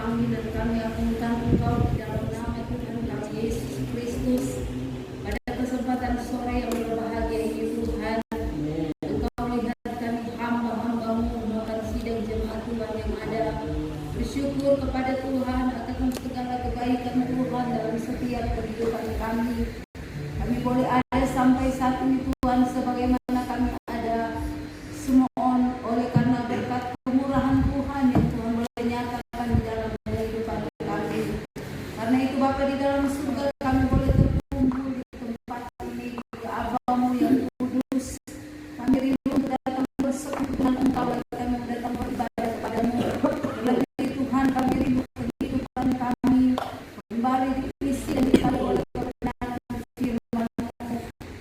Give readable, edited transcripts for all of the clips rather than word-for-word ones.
kami, dan kami agungkan Engkau di dalam nama Tuhan kami Yesus Kristus. Pada kesempatan sore yang berbahagia ini Tuhan, Engkau lihat kami hamba-hamba-Mu melakukan sidang jemaat Tuhan yang ada. Bersyukur kepada Tuhan akan segala kebaikan Tuhan dalam setiap kehidupan kami. Kami boleh ada sampai saat ini Tuhan sebagaimana kami ada semua oleh karena berkat kemurahan Tuhan yang Tuhan boleh nyatakan di dalam kehidupan kami. Karena itu Bapa di dalam surga kami boleh terkumpul di tempat ini di Abamu yang kudus. Kami rindu untuk datang bersekutu dengan Engkau, kami datang beribadah kepadamu. Lebih Tuhan kami rindu kehidupan kami kembali diisi dan dikali oleh kebenaran firman-Mu.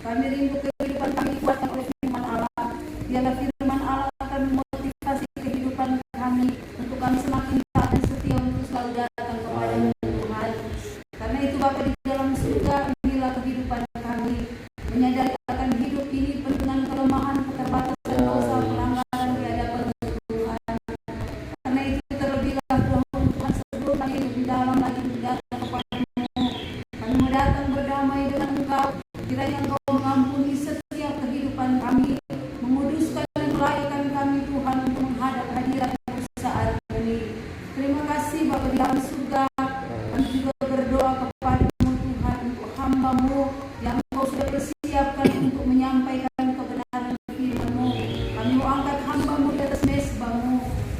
Kami rindu kehidupan kami dikuatkan oleh firman Allah. Biarlah firman Allah akan memotivasi kehidupan kami untuk kami semakin taat dan setia untuk selalu datang kepadamu Tuhan. Karena itu Bapa di dalam surga, inilah kehidupan kami, menyadari akan hidup ini penuh dengan kelemahan, keterbatasan, dosa, pelanggaran di hadapan Tuhan. Karena itu terlebihlah dahulu Tuhan sebelum kami lebih dalam lagi datang kepadamu, kami mau datang berdamai dengan Engkau. Kiranya Engkau mengampuni setiap kehidupan kami, menguduskan dan melayakan kami Tuhan untuk menghadap hadirat-Mu saat ini. Terima kasih Bapa di dalam surga. Kami juga berdoa kepada-Mu Tuhan untuk hamba-Mu yang Engkau sudah persiapkan untuk menyampaikan kebenaran firman-Mu. Kami mau angkat hamba-Mu di atas mezbah-Mu.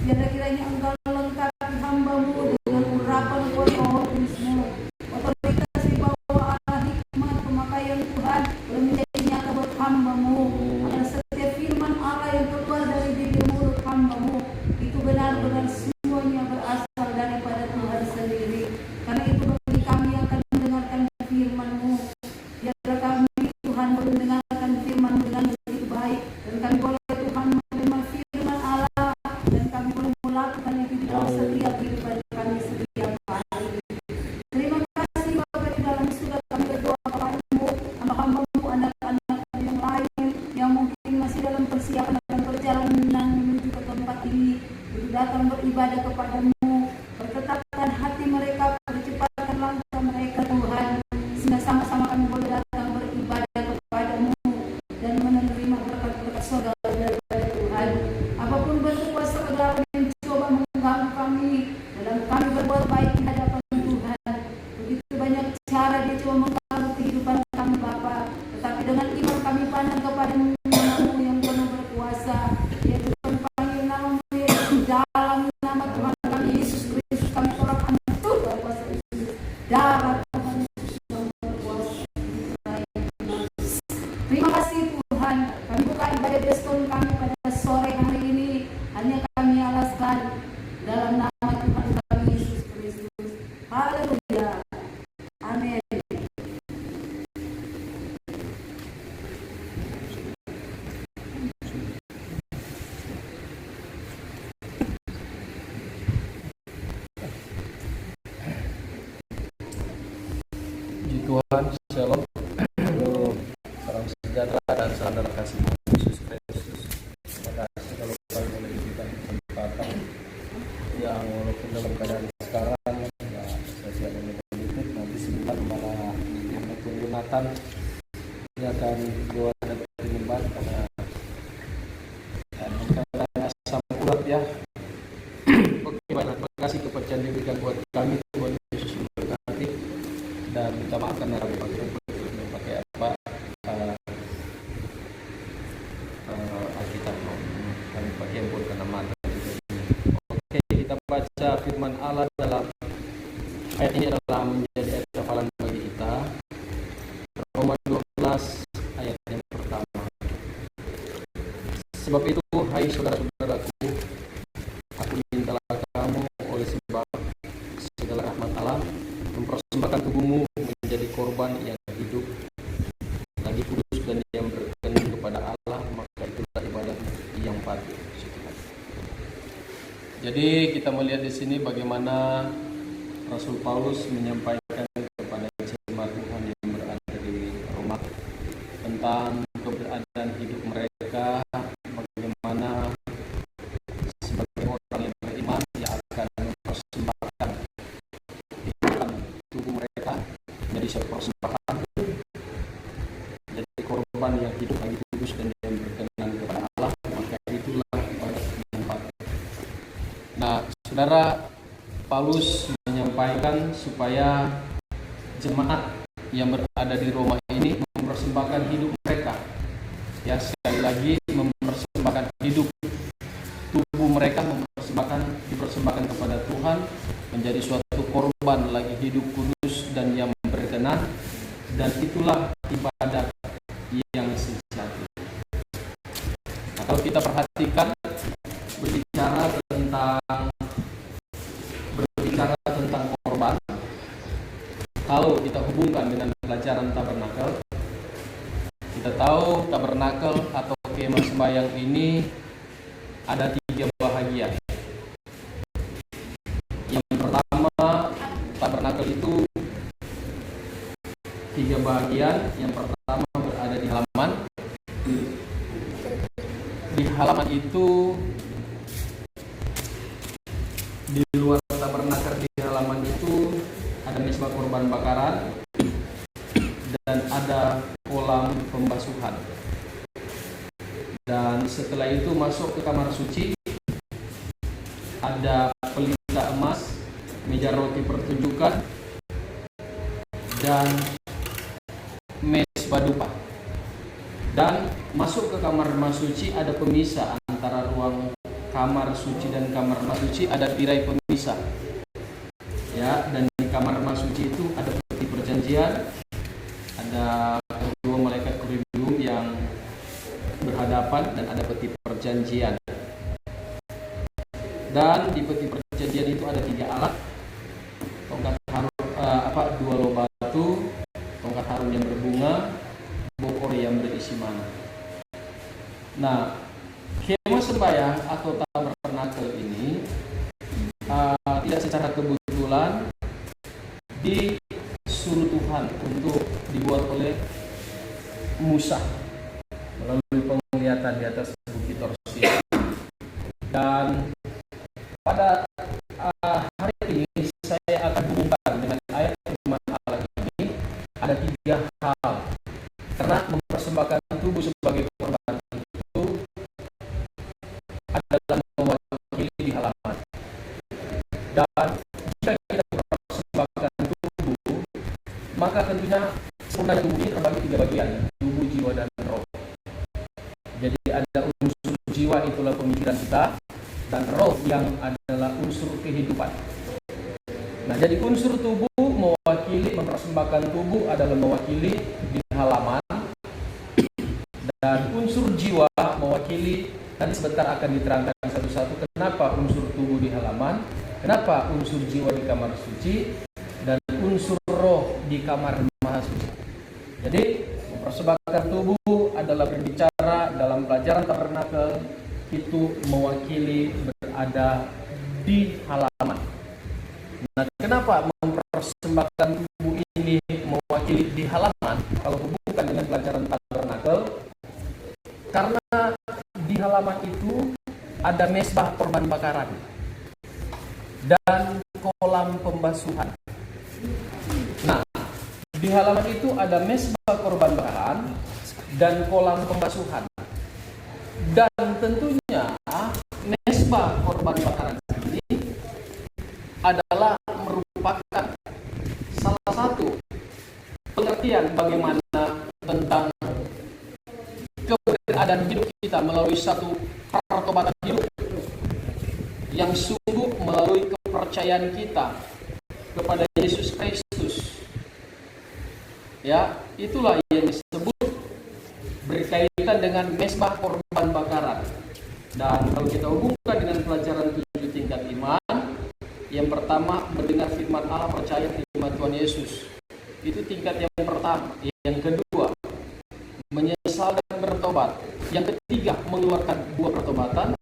Biarlah kiranya Engkau lengkapi hamba-Mu dengan urapan roh kudus-Mu. Otoritas di bawah Allah, hikmat, pemakaian Tuhan boleh menjadi nyata buat hamba-Mu. Agar setiap firman Allah yang keluar dari bibir mulut hamba-Mu itu benar-benar semuanya berasal daripada Tuhan sendiri. Karena itu bagi kami yang akan mendengarkan firman-Mu, biarlah kami Tuhan boleh mendengarkan firman-Mu dengan begitu baik, dan kami boleh Tuhan menerima firman Allah, dan kami boleh melakukannya di dalam setiap kehidupan kami setiap hari. Terima kasih Bapa di dalam surga, kami berdoa kepada-Mu, hamba-hamba-Mu, anak-anak yang lain yang mungkin masih dalam persiapan dan perjalanan menuju ke tempat ini untuk datang beribadah kepada-Mu. Perketatkan hati mereka, percepatkan langkah mereka Tuhan, sehingga sama-sama kami boleh datang beribadah kepada-Mu dan menerima berkat-berkat surga daripada Tuhan. Apapun bentuk kuasa kegelapan yang coba mengganggu kami dalam kami berbuat baik di hadapan Tuhan, begitu banyak cara dia coba mengganggu kehidupan kami Bapa, tetapi dengan iman kami pandang kepada-Mu yang penuh berkuasa, yaitu panggil nama-Mu Yesus, dalam nama Tuhan kami Yesus Kristus kami tolak hantu berkuasa Yesus, darah Tuhan Yesus yang berkuasa. Terima kasih Tuhan, kami buka ibadah diskon kami pada sore hari ini, hanya kami alaskan dalam nama Tuhan kami Yesus Kristus. Haleluya, amin. Puji Tuhan, Shalom. Salam sejahtera dan salam kasih Yesus Kristus. Terima kasih kalau kami boleh diberikan kesempatan yang walaupun dalam keadaan sekarang ya saya siap menitip nanti sebentar para yang tunggu Nathan ini akan doa dan penyembahan karena kadang-kadang asam urat ya. Oke, baik, terima kasih kepercayaan diberikan buat kami. Tuhan Yesus memberkati dan minta maaf karena kami pakai apa Alkitab kami pakai handphone karena mata. Oke, kita baca firman Allah dalam ayat ini adalah menjadi ayat hafalan bagi kita. Roma 12 ayat yang pertama. Sebab itu hai saudara-saudaraku, aku mintalah kamu oleh sebab segala rahmat Allah mempersembahkan tubuhmu menjadi korban yang hidup, lagi kudus dan yang berkenan kepada Allah, maka itulah ibadah yang patut. Jadi kita melihat di sini bagaimana Rasul Paulus menyampaikan kepada jemaat Tuhan yang berada di Roma tentang keberadaan hidup mereka, bagaimana sebagai orang yang beriman yang akan mempersembahkan menjadi satu persembahan, jadi korban yang hidup lagi kudus dan yang berkenan kepada Allah, maka itulah ibadat penyembah. Nah, saudara, Paulus menyampaikan supaya jemaat yang berada di Roma ini mempersembahkan hidup mereka. Ya, sekali lagi mempersembahkan hidup tubuh mereka, dipersembahkan kepada Tuhan menjadi suatu korban lagi hidup kudus dan yang berkenan, dan itulah ibadat yang sejati. Nah, kalau kita perhatikan berbicara tentang korban, kalau kita hubungkan dengan pelajaran tabernakel, kita tahu tabernakel atau kemah sembahyang ini ada 3 bahagian. Yang pertama, tabernakel itu 3 bahagian. Yang pertama berada di halaman. Di halaman itu, di luar tabernakel di halaman itu ada mezbah korban bakaran dan ada kolam pembasuhan. Dan setelah itu masuk ke kamar suci, ada pelita emas, meja roti pertunjukan, dan mezbah dupa. Dan masuk ke kamar suci ada pemisah antara ruang kamar suci dan kamar suci, ada tirai pemisah. Ya, dan di kamar suci itu ada peti perjanjian, ada 2 malaikat kerubium yang berhadapan, dan ada peti perjanjian. Dan di peti perjanjian itu ada 3 alat, tongkat harum, 2 loh batu, tongkat harum yang berbunga, bokor yang berisi mana. Nah, kemah sembahyang atau tabernakel ini tidak secara kebetulan disuruh Tuhan untuk dibuat oleh Musa melalui penglihatan di atas bukit Torsi. Dan pada hari ini saya akan hubungkan dengan ayat firman Allah ini. Ada 3 hal. Karena mempersembahkan tubuh sebagai korban itu adalah mewakili di halaman. Dan jika kita mempersembahkan tubuh, maka tentunya sempurna tubuh ini terbagi 3 bagian, tubuh, jiwa, dan roh. Jadi ada unsur jiwa, itulah pemikiran kita, dan roh yang adalah unsur kehidupan. Nah, jadi unsur tubuh mewakili, mempersembahkan tubuh adalah mewakili di halaman, dan unsur jiwa mewakili, nanti sebentar akan diterangkan satu-satu kenapa unsur tubuh di halaman, kenapa unsur jiwa di kamar suci, dan unsur roh di kamar maha suci. Jadi mempersembahkan tubuh adalah berbicara dalam pelajaran tabernakel itu mewakili berada di halaman. Nah, kenapa mempersembahkan tubuh ini mewakili di halaman kalau hubungkan dengan pelajaran tabernakel? Karena di halaman itu ada mezbah korban bakaran dan kolam pembasuhan. Nah, di halaman itu ada mezbah korban bakaran dan kolam pembasuhan. Dan tentunya mezbah korban bakaran ini adalah merupakan salah satu pengertian bagaimana tentang keberadaan hidup kita melalui satu pertobatan hidup yang sungguh melalui kepercayaan kita kepada Yesus Kristus. Ya, itulah yang disebut berkaitan dengan mezbah korban bakaran. Dan kalau kita hubungkan dengan pelajaran 7 tingkat iman, yang pertama mendengar firman Allah, percaya firman Tuhan Yesus. Itu tingkat yang pertama. Yang kedua, menyesal dan bertobat. Yang ketiga, mengeluarkan buah pertobatan.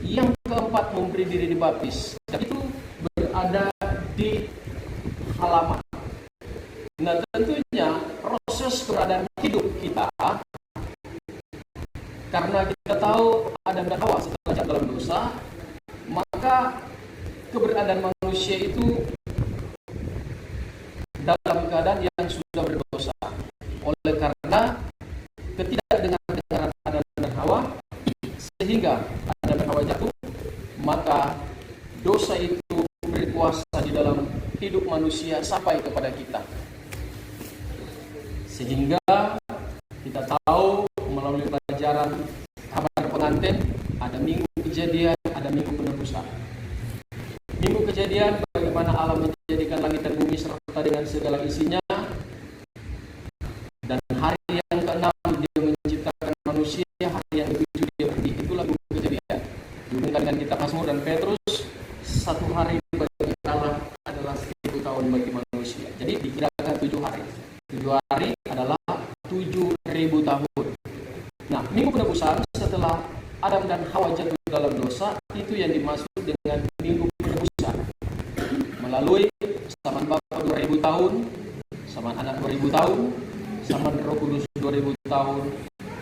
Yang keempat, memberi diri dibaptis. Dan itu berada di halaman. Nah, tentunya proses keberadaan hidup kita, karena kita tahu Adam dan Hawa setelah jatuh dalam dosa, maka keberadaan manusia itu dalam keadaan yang sehingga Adam dan Hawa jatuh, maka dosa itu berkuasa di dalam hidup manusia sampai kepada kita. Sehingga kita tahu melalui pelajaran kabar pengantin, ada minggu kejadian, ada minggu penebusan. Minggu kejadian bagaimana Allah menjadikan langit dan bumi serta dengan segala isinya. Dan hari yang ke-6 dia menciptakan manusia, hari yang ke-7 dia pergi. Itulah minggu kejadian. Dihubungkan dengan kitab Mazmur dan Petrus, satu hari bagi Allah adalah 1000 tahun bagi manusia. Jadi dikirakan 7 hari. 7 hari adalah 7.000 tahun. Nah, minggu penebusan setelah Adam dan Hawa jatuh dalam dosa, itu yang dimaksud dengan minggu penebusan. Melalui saman Bapa 2000 tahun, saman Anak 2000 tahun, saman Roh Kudus 2000 tahun,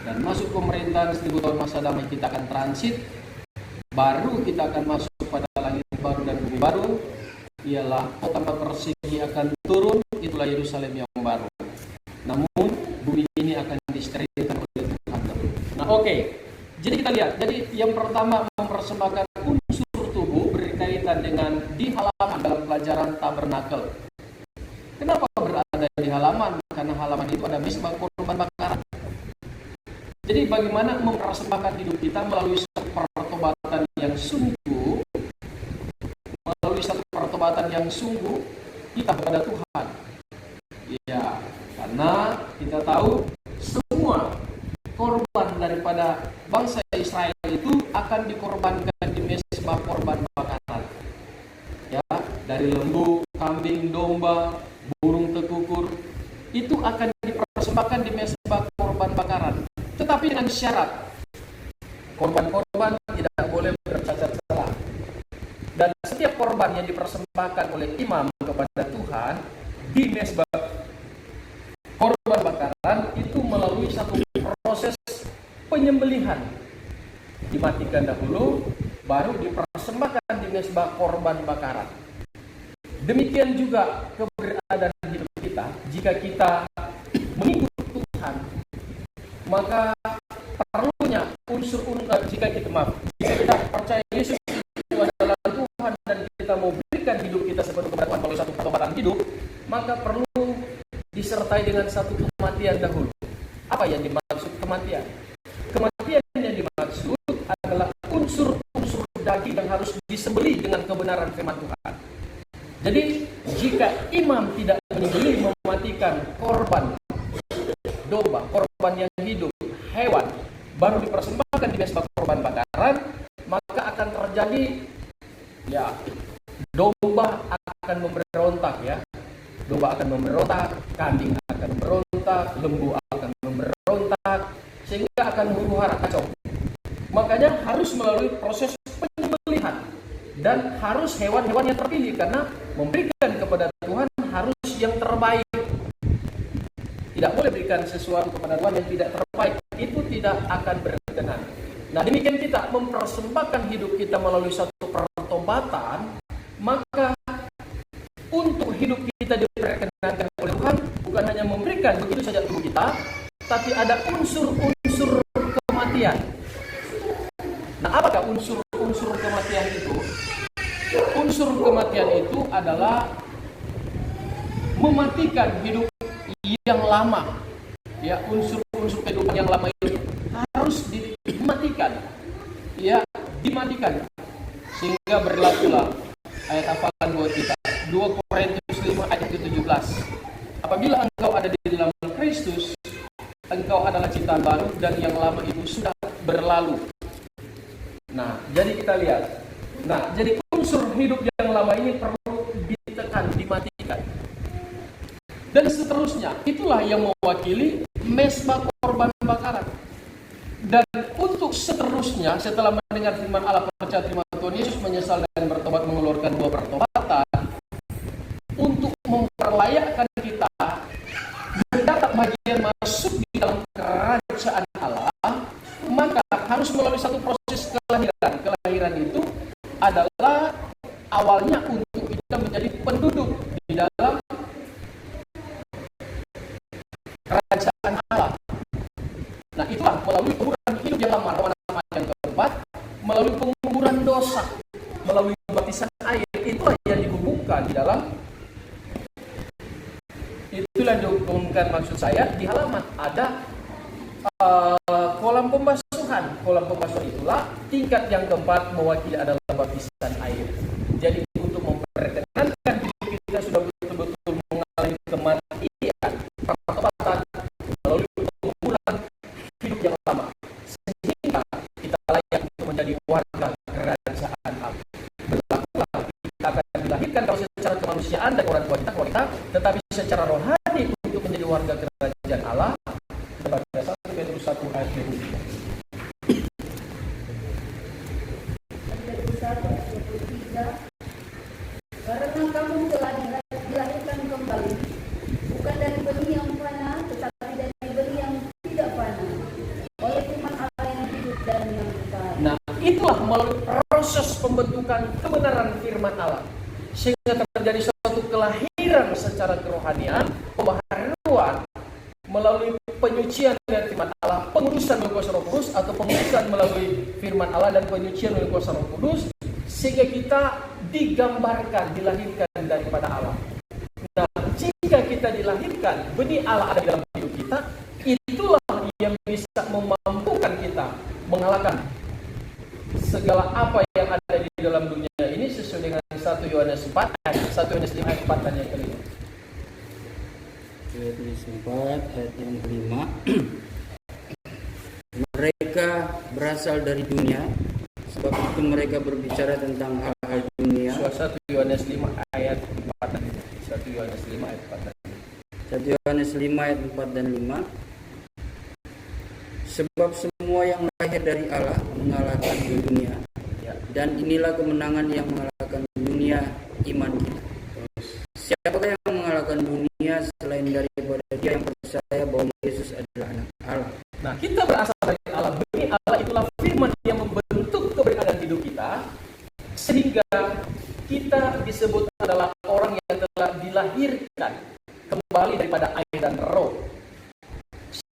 dan masuk pemerintahan 1000 tahun masa damai, kita akan transit. Baru kita akan masuk pada langit baru dan bumi baru, ialah kota persegi akan turun, itulah Yerusalem yang baru. Namun bumi ini akan disterilkan oleh Tuhan. Nah, oke. Jadi kita lihat. Jadi yang pertama mempersembahkan unsur tubuh berkaitan dengan di halaman dalam pelajaran tabernakel. Kenapa berada di halaman? Karena halaman itu ada mezbah korban bakaran. Jadi bagaimana mempersembahkan hidup kita melalui satu pertobatan yang sungguh, melalui satu pertobatan yang sungguh kita kepada Tuhan. Ya, karena kita tahu semua korban daripada bangsa Israel itu akan dikorbankan di mezbah korban bakaran. Ya, dari lembu, kambing, domba, burung tekukur, itu akan dipersembahkan di mezbah korban bakaran. Tetapi dengan syarat, korban-korban tidak boleh bercacat celah. Dan setiap korban yang dipersembahkan oleh imam kepada Tuhan di mezbah korban bakaran itu melalui satu proses penyembelihan. Dimatikan dahulu, baru dipersembahkan di mezbah korban bakaran. Demikian juga keberadaan hidup kita. Jika kita mengikut Tuhan, maka perlunya jika kita percaya Yesus itu adalah Tuhan dan kita mau berikan hidup kita sepenuh kepada Tuhan melalui satu pertobatan hidup, maka perlu disertai dengan satu kematian dahulu. Apa yang dimaksud kematian? Kematian yang dimaksud adalah unsur-unsur daging yang harus disembelih dengan kebenaran firman Tuhan. Jadi jika imam tidak menyembelih, mematikan korban domba, korban yang hidup, hewan, baru dipersembahkan di mezbah korban bakaran, maka akan terjadi domba akan memberontak ya. Domba akan memberontak, kambing akan memberontak, lembu akan memberontak, sehingga akan huru-hara kacau. Makanya harus melalui proses penyembelihan dan harus hewan-hewan yang terpilih, karena memberikan kepada Tuhan harus yang terbaik. Tidak boleh berikan sesuatu kepada Tuhan yang tidak terbaik, itu tidak akan berkenan. Nah, demikian kita mempersembahkan hidup kita melalui satu pertobatan, maka untuk hidup kita diperkenankan oleh Tuhan, bukan hanya memberikan begitu saja tubuh kita, tapi ada unsur-unsur kematian. Nah, apakah unsur-unsur kematian itu? Unsur kematian itu adalah mematikan hidup yang lama. Ya, unsur-unsur kehidupan yang lama itu harus dimatikan. Ya, dimatikan. Sehingga berlakulah ayat hafalan buat kita. 2 Korintus 5 ayat ke-17. Apabila engkau ada di dalam Kristus, engkau adalah ciptaan baru dan yang lama itu sudah berlalu. Nah, jadi kita lihat. Nah, jadi unsur hidup yang lama ini perlu ditekan, dimatikan. Dan seterusnya, itulah yang mewakili mezbah korban bakaran. Dan untuk seterusnya, setelah mendengar firman Allah, percaya terima Tuhan Yesus, menyesal dan bertobat, mengeluarkan 2 pertobatan, untuk memperlayakkan kita mendapat bagian masuk di dalam kerajaan Allah, maka harus melalui satu proses kelahiran. Kelahiran itu adalah awalnya untuk kita menjadi penduduk di dalam kerajaan Allah. Nah, itulah melalui hubungan hidup yang lama, Romawi yang keempat, di dalam, itulah diumumkan maksud saya di halaman ada kolam pembasuhan. Kolam pembasuhan itulah tingkat yang keempat mewakili adalah baptisan air. Jadi untuk memperkenankan diri kita sudah betul-betul mengalami kematian, pertobatan melalui pengumpulan hidup yang lama, sehingga kita layak untuk menjadi warga kerajaan Allah. Berlakulah kita akan dilahirkan kalau secara kemanusiaan dan orang tua kita, tetapi secara rohani untuk menjadi warga kerajaan Allah. Baca 1 Petrus 1 ayat 2. Karena kamu telah dilahirkan kembali, bukan dari benih yang fana, tetapi dari benih yang tidak fana, oleh firman Allah yang hidup dan yang kekal. Nah, itulah melalui proses pembentukan kebenaran firman Allah, sehingga terjadi suatu kelahiran secara kerohanian, pembaharuan melalui penyucian dari firman Allah, pengudusan melalui kuasa Roh Kudus, atau pengudusan melalui firman Allah dan penyucian melalui kuasa Roh Kudus, sehingga kita digambarkan, dilahirkan daripada Allah. Nah, jika kita dilahirkan, benih Allah ada di dalam hidup kita, itulah yang bisa memampukan kita mengalahkan segala apa yang ada di dalam dunia ini, sesuai dengan 1 Yohanes 4 ayat 1 Yohanes 5 ayat 4 dan yang kelima. Yohanes 4 ayat yang kelima. Mereka berasal dari dunia, sebab itu mereka berbicara tentang hal-hal dunia. 1 Yohanes 5 ayat 4 dan 5. 1 Yohanes 5 ayat 4 dan 5. 1 Yohanes 5 ayat 4 dan 5. Sebab semua yang lahir dari Allah mengalahkan dunia. Dan inilah kemenangan yang mengalahkan dunia, iman kita. Siapakah yang mengalahkan dunia selain daripada dia yang percaya bahwa Yesus adalah anak Allah? Nah, kita berasal dari Allah. Benih Allah itulah firman yang membentuk keberadaan hidup kita, sehingga kita disebut adalah orang yang telah dilahirkan kembali daripada air dan roh.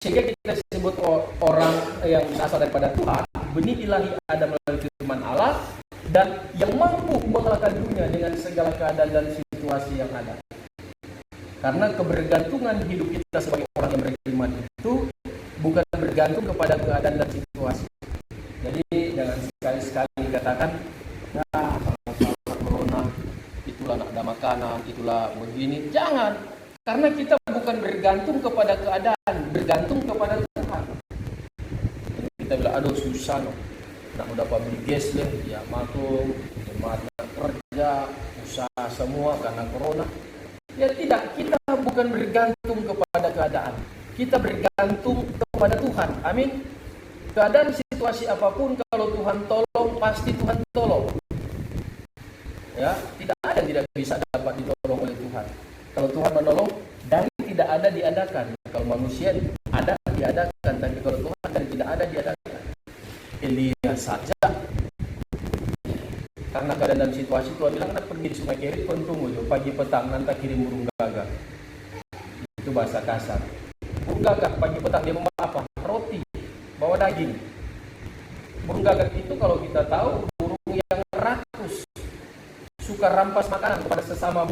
Sehingga kita disebut orang yang berasal daripada Tuhan. Benih ilahi ada melalui firman Allah, dan yang mampu mengalahkan dunia dengan segala keadaan dan situasi yang ada. Karena kebergantungan hidup kita sebagai orang yang beriman itu bukan bergantung kepada keadaan dan situasi. Jadi jangan sekali-sekali katakan, nah masalah corona itulah nak ada makanan, itulah begini. Jangan, karena kita bukan bergantung kepada keadaan, bergantung kepada Tuhan. Jadi kita bilang, aduh susah no, nak dapat beli gas deh, ya maklum, jemaat kerja, usaha semua karena corona. Ya tidak, kita bukan bergantung kepada keadaan. Kita bergantung kepada Tuhan. Amin. Keadaan situasi apapun, kalau Tuhan tolong, pasti Tuhan tolong. Ya, tidak ada yang tidak bisa dapat ditolong oleh Tuhan. Kalau Tuhan menolong, dari tidak ada diadakan. Kalau manusia ada diadakan, tapi kalau Tuhan dari tidak ada diadakan. Elia saja, karena keadaan dalam situasi Tuhan bilang, nak pergi di Sungai Kerit, pun tunggu pagi petang nanti kirim burung gagak. Itu bahasa kasar. Burung gagak pagi petang dia membawa apa? Roti, bawa daging. Burung gagak itu kalau kita tahu burung yang rakus, suka rampas makanan kepada sesama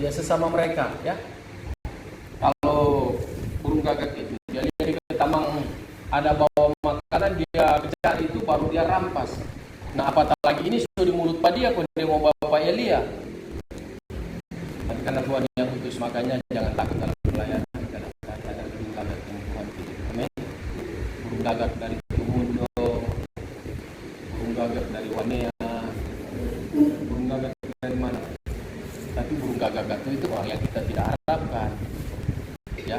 sesama mereka, ya. Kalau burung gagak itu dia lihat di tamang ada bawa makanan, dia kejar itu baru dia rampas. Nah, apatah lagi ini sudah di mulut dia kalau dia mau bawa Elia. Tapi karena Tuhan yang utus, makanya jangan takut dalam pelayanan. Ada burung gagak yang Tuhan pilih. Amin. Burung gagak dari Tumundo, burung gagak dari Wanea, burung gagak dari mana? Tapi burung gagak itu orang yang kita tidak harapkan. Ya,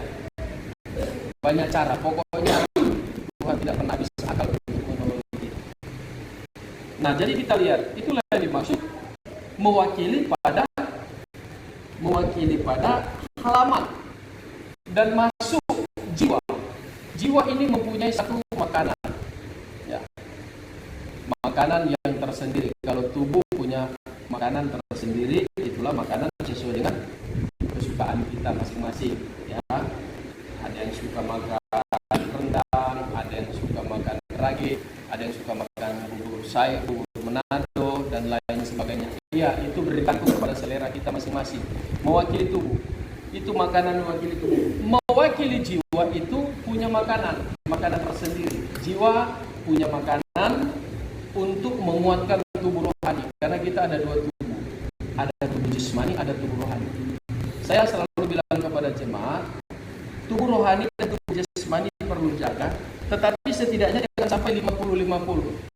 banyak cara. Pokoknya Tuhan tidak pernah habis akal untuk menolong kita. Nah, jadi kita lihat, itulah yang dimaksud mewakili pada halaman dan masuk jiwa. Jiwa ini mempunyai satu makanan, ya, makanan yang tersendiri. Kalau tubuh punya makanan tersendiri, itulah makanan sesuai dengan kesukaan kita masing-masing. Ya, ada yang suka makan rendang, ada yang suka makan ragi, ada yang suka makan bubur sayur, bubur Manado, dan lain sebagainya. Ya, itu bergantung kepada selera kita masing-masing. Mewakili tubuh. Itu makanan mewakili tubuh. Mewakili jiwa itu punya makanan tersendiri. Jiwa punya makanan untuk menguatkan tubuh rohani. Karena kita ada dua tubuh. Ada tubuh jasmani, ada tubuh rohani. Saya selalu bilang kepada jemaat, tubuh rohani dan tubuh jasmani perlu jaga, tetapi setidaknya jangan sampai 50-50.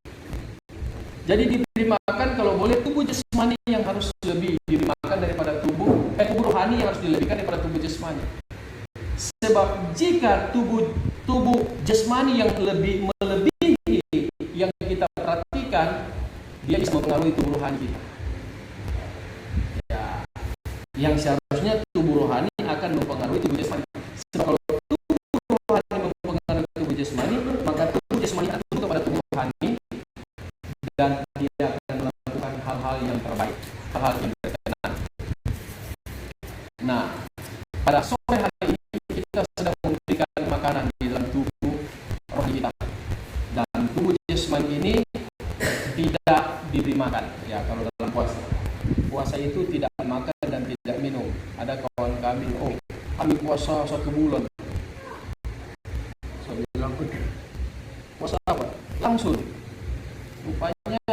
Jadi diberi makan kalau boleh tubuh jasmani yang harus lebih diberi makan daripada tubuh rohani yang harus dilebihkan daripada tubuh jasmani. Sebab jika tubuh jasmani yang lebih melebihi yang kita perhatikan, dia bisa mempengaruhi tubuh rohani kita. Ya, yang seharusnya tubuh rohani akan mempengaruhi tubuh jasmani. Sebab kalau tubuh rohani mempengaruhi tubuh jasmani, maka tubuh jasmani akan tunduk kepada tubuh rohani dan dia akan melakukan hal-hal yang terbaik, hal-hal yang berkenan. Nah, pada sore hari ini kita sedang memberikan makanan di dalam tubuh roh kita, dan tubuh jasmani ini tidak diberi makan. Ya, kalau dalam puasa itu tidak makan dan tidak minum. Ada kawan kami, kami puasa 1 bulan. Saya bilang, puasa apa? Langsung. Rupanya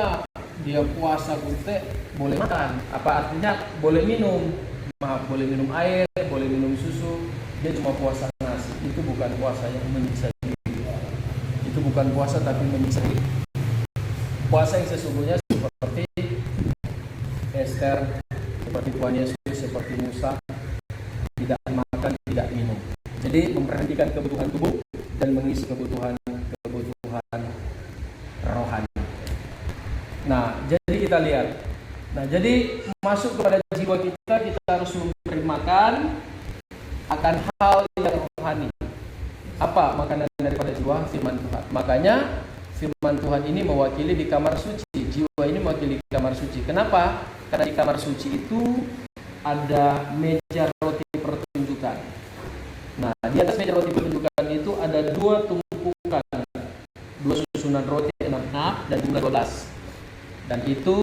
dia puasa kute boleh makan. Apa artinya boleh minum? Maaf, boleh minum air, boleh minum susu. Dia cuma puasa nasi. Itu bukan puasa yang menyiksa diri. Itu bukan puasa tapi menyiksa diri. Puasa yang sesungguhnya seperti Esther, seperti Tuhan Yesus, seperti Musa, tidak makan, tidak minum. Jadi memperhentikan kebutuhan tubuh dan mengisi kebutuhan rohani. Nah, jadi kita lihat. Nah, jadi masuk kepada jiwa kita harus memberi makan akan hal yang rohani. Apa makanan daripada jiwa? Firman Tuhan. Makanya firman Tuhan ini mewakili di kamar suci. Jiwa ini mewakili di kamar suci. Kenapa? Karena di kamar suci itu ada meja roti pertunjukan. Nah, di atas meja roti pertunjukan itu ada 2 tumpukan, 2 susunan roti 6 dan jumlah 12. Dan itu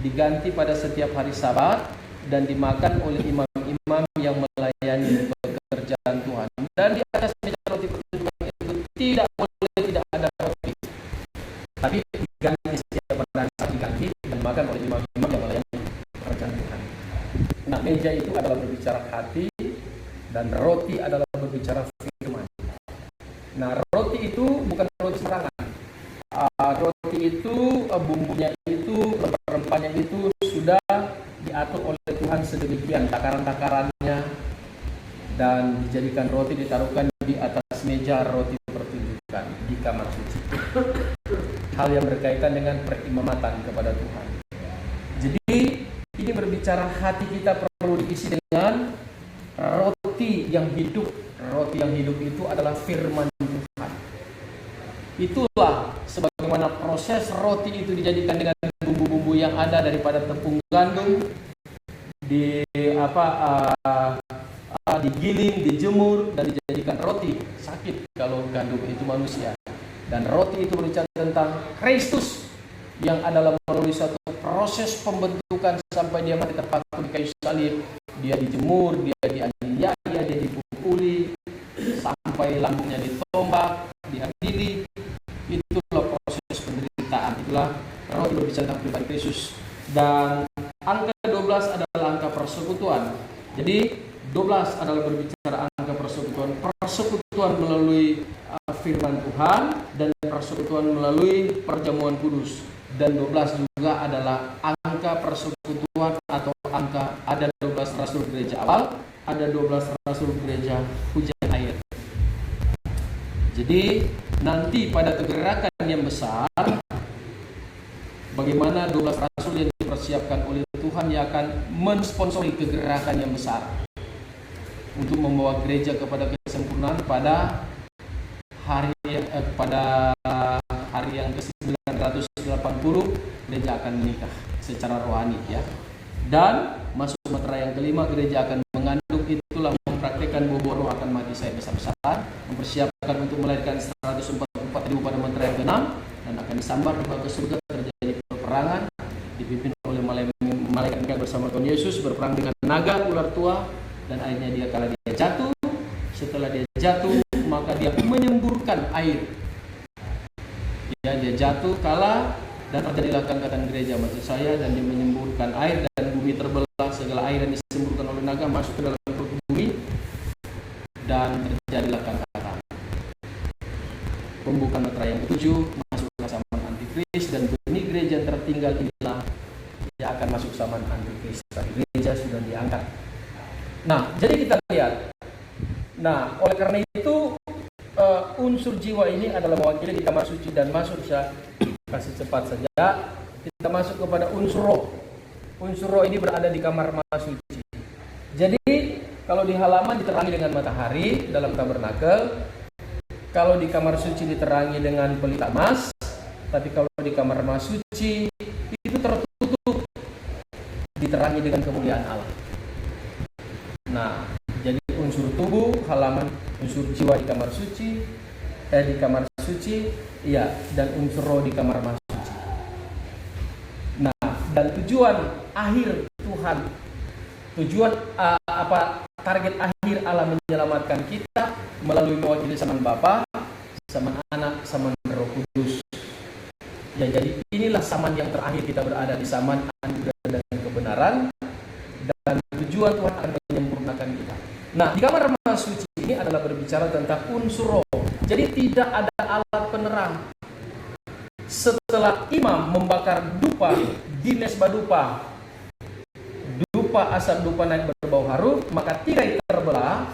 diganti pada setiap hari Sabat dan dimakan oleh imam-imam yang melayani pekerjaan Tuhan. Dan di atas meja roti pertunjukan itu tidak boleh ada roti, tapi diganti setiap pada saat diganti dan dimakan oleh imam-imam yang melayani pekerjaan Tuhan. Nah, meja itu adalah berbicara hati dan roti adalah berbicara firman. Nah, roti itu bukan roti sembarangan. Roti itu bumbunya itu, rempah-rempahnya itu sudah diatur oleh Tuhan sedemikian takaran-takarannya, dan dijadikan roti ditaruhkan di atas meja roti pertunjukan di kamar suci. Hal yang berkaitan dengan perimamatan kepada Tuhan. Jadi ini berbicara hati kita perlu diisi dengan roti yang hidup. Roti yang hidup itu adalah firman Tuhan. Itulah sebagaimana proses roti itu dijadikan dengan bumbu-bumbu yang ada daripada tepung gandum, digiling, dijemur dan dijadikan roti. Sakit kalau gandum itu manusia. Dan roti itu berbicara tentang Kristus yang adalah melalui satu proses pembentukan sampai dia mati terpaku di kayu salib. Dia dijemur, dia dianiaya, dia dipukuli sampai lambungnya ditombak, diadili. Itulah proses penderitaan. Itulah roti berbicara tentang pribadi Kristus. Dan angka 12 adalah angka persekutuan. Jadi 12 adalah berbicara angka persekutuan. Persekutuan melalui firman Tuhan dan persekutuan melalui perjamuan kudus. Dan 12 juga adalah angka persekutuan atau angka, ada 12 rasul gereja awal, ada 12 rasul gereja hujan air. Jadi nanti pada kegerakan yang besar, bagaimana 12 rasul yang dipersiapkan oleh Tuhan yang akan mensponsori kegerakan yang besar untuk membawa gereja kepada kesempurnaan pada hari yang ke-980 gereja akan menikah secara rohani, ya. Dan masuk meterai yang kelima, gereja akan mengandung. Itulah mempraktikkan bahwa roh akan mati saya besar-besaran, mempersiapkan untuk melahirkan 144 ribu pada meterai yang ke-6, dan akan disambar dibawa ke surga, terjadi peperangan dipimpin oleh malaikat bersama Tuhan Yesus berperang dengan naga ular tua, dan akhirnya dia kalah, dia jatuh. Setelah dia jatuh, maka dia menyemburkan air. Ya, dia jatuh, kalah, dan terjadilah keangkatan gereja, maksud saya, dan dia menyemburkan air dan bumi terbelah, segala air yang disemburkan oleh naga masuk ke dalam perut bumi dan terjadilah keangkatan. Pembukaan meterai yang ke-7, masuklah zaman antikris, dan benih gereja tertinggal inilah yang akan masuk zaman antikris. Gereja sudah diangkat. Nah, jadi kita lihat. Nah, oleh karena itu unsur jiwa ini adalah mewakili di kamar suci, dan masuk, saya kasih cepat saja. Kita masuk kepada unsur roh. Unsur roh ini berada di kamar suci. Jadi kalau di halaman diterangi dengan matahari dalam tabernakel, kalau di kamar suci diterangi dengan pelita emas, tapi kalau di kamar suci itu tertutup, diterangi dengan kemuliaan Allah. Nah, jadi unsur tubuh, halaman, unsur jiwa di kamar suci, di kamar suci, iya, dan unsur roh di kamar suci. Nah, dan tujuan akhir Tuhan, target akhir Allah menyelamatkan kita melalui mewakili zaman Bapa, zaman Anak, zaman Roh Kudus. Ya, jadi inilah zaman yang terakhir kita berada di zaman anugerah dan kebenaran, dan tujuan Tuhan akan menyempurnakan kita. Nah, di kamar suci ini adalah berbicara tentang unsur roh. Jadi tidak ada alat penerang. Setelah imam membakar dupa di mesbah dupa, asap dupa naik berbau harum, maka tirai terbelah,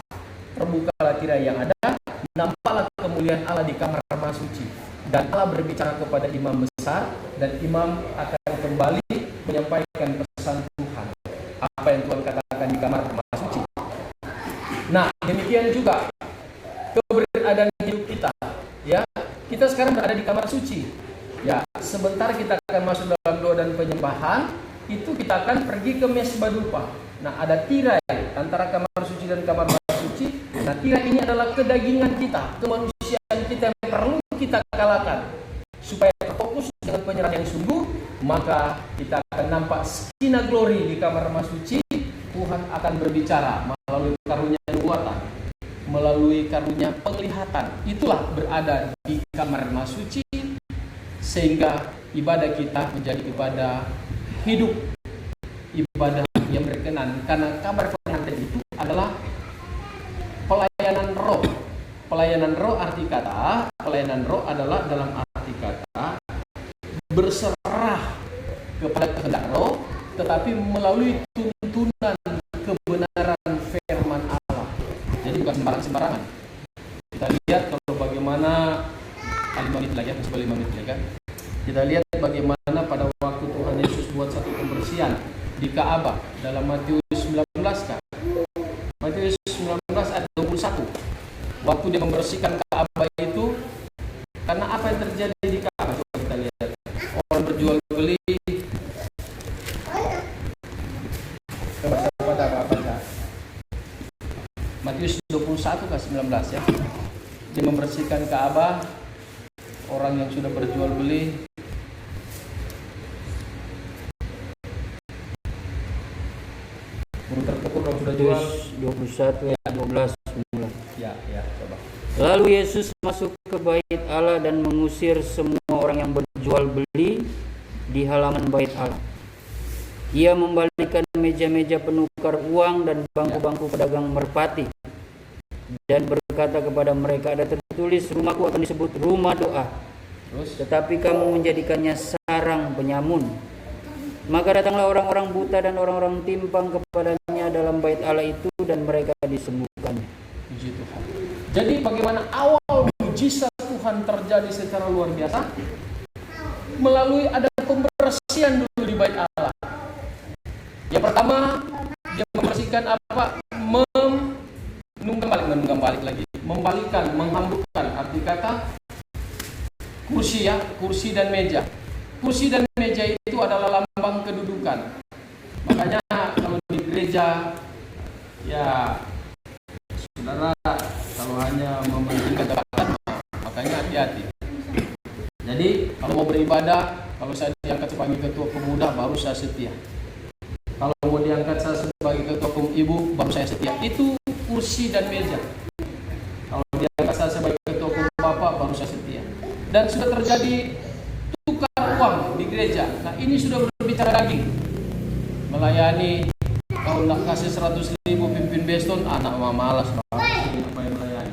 terbukalah tirai yang ada, nampaklah kemuliaan Allah di kamar suci. Dan Allah berbicara kepada imam besar, dan imam akan kembali menyampaikan pesan Tuhan. Apa yang Tuhan katakan di kamar suci. Nah, demikian juga keberadaan hidup kita. Ya, kita sekarang berada di kamar suci. Ya, sebentar kita akan masuk dalam doa dan penyembahan. Itu kita akan pergi ke mesbah dupa. Nah, ada tirai antara kamar suci dan kamar suci. Nah, tirai ini adalah kedagingan kita, kemanusiaan kita yang perlu kita kalahkan. Supaya fokus dengan penyerahan yang sungguh, maka kita akan nampak skina glory di kamar suci. Tuhan akan berbicara melalui karunia nubuatan, melalui karunia penglihatan. Itulah berada di kamar suci, sehingga ibadah kita menjadi ibadah hidup, ibadah yang berkenan, karena kamar pengantin itu adalah pelayanan roh. Pelayanan roh arti kata, pelayanan roh adalah dalam arti kata berserah kepada kehendak roh, tetapi melalui tuntunan kebenaran firman Allah. Jadi bukan sembarangan. Kita lihat kalau bagaimana 5 menit lagi, masih 5 menit lagi kan? Kita lihat bagaimana pada waktu Tuhan Yesus buat satu pembersihan di Ka'bah dalam Matius 19 kan? Matius 19 ayat 21. Waktu dia membersihkan Ka'bah itu, karena apa yang terjadi di Ka'bah? Coba kita lihat. Orang berjual beli. Matius 21 ke 19 ya. Dia membersihkan Ka'bah. Orang yang sudah berjual beli baru terpukul orang sudah jual. 21 ayat 12 19. Ya, coba. Lalu Yesus masuk ke bait Allah dan mengusir semua orang yang berjual beli di halaman bait Allah. Ia membalikkan meja-meja penukar uang dan bangku-bangku pedagang merpati, dan berkata kepada mereka, ada tertulis, rumahku akan disebut rumah doa, tetapi kamu menjadikannya sarang penyamun. Maka datanglah orang-orang buta dan orang-orang timpang kepadanya dalam bait Allah itu, dan mereka disembuhkannya. Puji Tuhan. Jadi bagaimana awal mujizat Tuhan terjadi secara luar biasa? Melalui ada pembersihan dulu di bait Allah. Yang pertama, dia membersihkan apa? Membalikkan, menghambukkan. Arti kata kursi dan meja. Kursi dan meja itu adalah lambang kedudukan. Makanya kalau di gereja, ya saudara kalau hanya mementingkan jabatan, makanya hati-hati. Jadi kalau mau beribadah, kalau saya diangkat sebagai ketua pemuda, baru saya setia. Kalau mau diangkat saya sebagai ketua umum ibu, baru saya setia. Itu kursi dan meja. Kalau diangkat saya sebagai ketua umum bapak, baru saya setia. Dan sudah terjadi tukar uang di gereja. Nah ini sudah berbicara daging. Melayani, kalau nak kasih 100.000 pimpin Beston, anak mah malas banget. Apa yang melayani?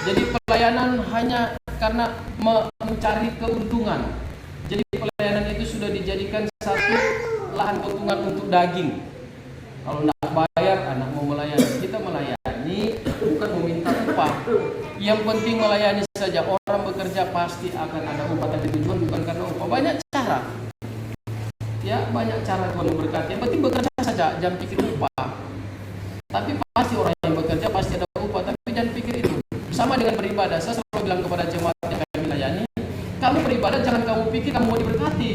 Jadi pelayanan hanya karena mencari keuntungan. Jadi pelayanan itu sudah dijadikan satu lahan keuntungan untuk daging. Kalau nak bayar, anak mau melayani. Kita melayani bukan meminta upah. Yang penting melayani saja. Orang bekerja pasti akan ada upah, tapi tujuan bukan karena upah. Banyak cara. Ya, banyak cara Tuhan memberkati. Yang penting bekerja saja, jangan pikir upah. Tapi pasti orang yang bekerja pasti ada upah, tapi jangan pikir itu. Sama dengan beribadah. Saya selalu bilang kepada jemaat yang kami layani, kamu beribadah jangan kamu pikir kamu mau diberkati.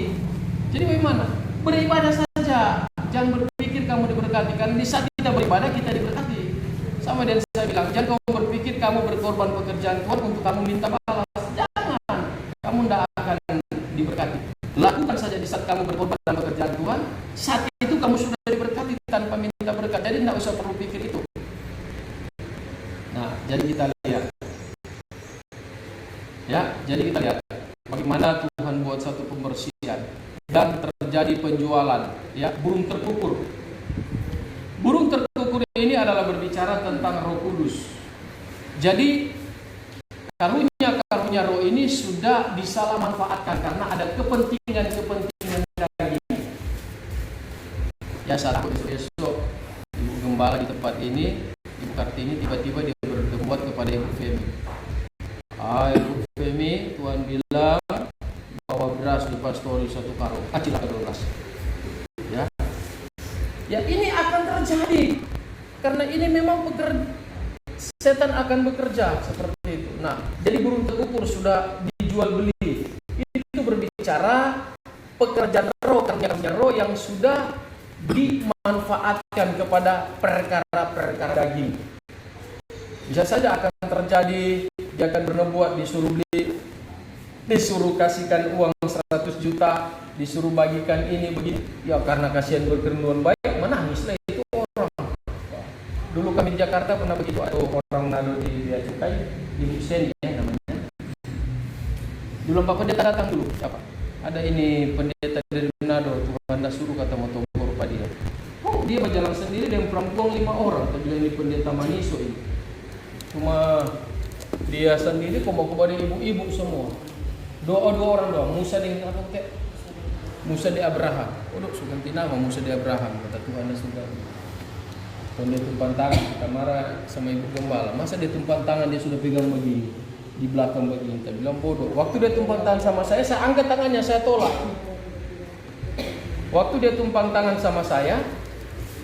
Jadi bagaimana? Beribadah saja, jangan berpikir kamu diberkati. Karena di saat kita beribadah kita diberkati. Sama dengan saya bilang, jangan kamu berpikir kamu berkorban pekerjaan Tuhan untuk kamu minta balas. Jangan, kamu tidak akan diberkati. Lakukan saja di saat kamu berkorban dalam pekerjaan Tuhan. Saat itu kamu sudah diberkati tanpa minta berkat. Jadi tidak usah perlu pikir itu. Nah, jadi kita lihat. Ya, jadi kita lihat bagaimana Tuhan buat satu pembersihan dan terjadi penjualan. Ya, burung terkukur. Burung terkukur ini adalah berbicara tentang Roh Kudus. Jadi karunia roh ini sudah disalah manfaatkan karena ada kepentingan daging. Ya, saat besok Ibu Gembala di tempat ini, Ibu Kartini tiba-tiba dia berdebat kepada Ibu Femi. Ibu Femi, Tuhan bilang bawa beras di pastori 1 karung, kacil 12. Ya ini akan terjadi karena ini memang setan akan bekerja seperti itu. Nah, jadi burung terkukur sudah dijual beli. Itu berbicara pekerjaan roh, kerja roh yang sudah dimanfaatkan kepada perkara-perkara daging. Bisa saja akan terjadi, dia akan bernubuat, disuruh beli, disuruh kasihkan uang 100 juta, disuruh bagikan ini begini. Ya karena kasihan berkerenduan baik, menangislah itu orang. Dulu kami di Jakarta pernah begitu, ada orang Manado di Bea Cukai, Ibu Sen ya namanya. Dulu Pak Pendeta datang dulu, siapa? Ada ini pendeta dari Manado, Tuhan dah suruh kata mau tongkor Pak dia. Oh dia berjalan sendiri dengan perempuan 5 orang, tapi ini pendeta Maniso ini. Cuma dia sendiri kok mau kepada ibu-ibu semua. Dua orang doang, Musa dengan apa kek? Musa di Abraham. Udah ganti nama Musa di Abraham, kata Tuhan sudah. Kalau dia tumpang tangan, kita marah sama Ibu Gembala. Masa dia tumpang tangan dia sudah pegang begini, di belakang begini. Kita bilang bodoh. Waktu dia tumpang tangan sama saya angkat tangannya, saya tolak. Waktu dia tumpang tangan sama saya,